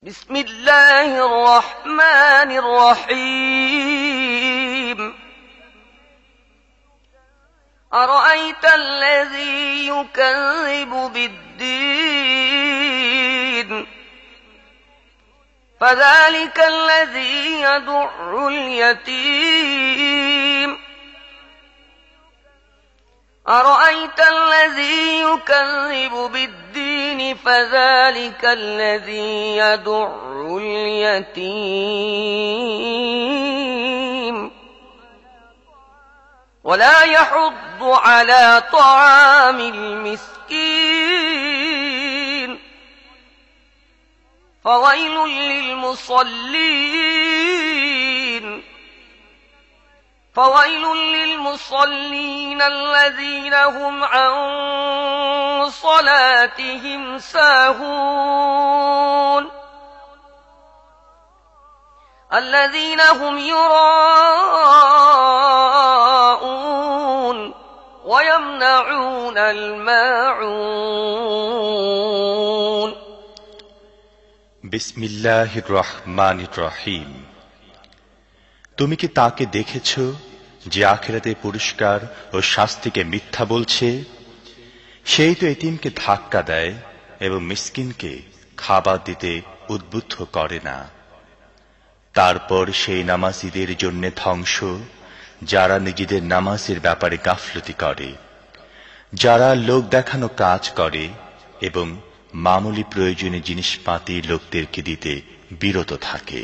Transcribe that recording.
بسم الله الرحمن الرحيم أرأيت الذي يكذب بالدين فذلك الذي يدع اليتيم أرأيت الذي يكذب بالدين فذلك الذي يدع اليتيم ولا يحض على طعام المسكين فويل للمصلين الذين هم عن صلاتهم ساهون الذين هم يراءون ويمنعون الماعون বিসমিল্লাহির রহমানির রহিম। তুমি কি তাকে দেখেছো যে আখিরাতে পুরস্কার ও শাস্তিকে মিথ্যা বলছে? সেই তো এতিমকে ধাক্কা দেয় এবং মিসকিনকে খাবার দিতে উদ্বুদ্ধ করে না। তারপর সেই নামাজীদের জন্য ধ্বংস যারা নিজেদের নামাজের ব্যাপারে গাফলতি করে, যারা লোক দেখানো কাজ করে এবং মামুলি প্রয়োজনীয় জিনিসপাতি লোকদেরকে দিতে বিরত থাকে।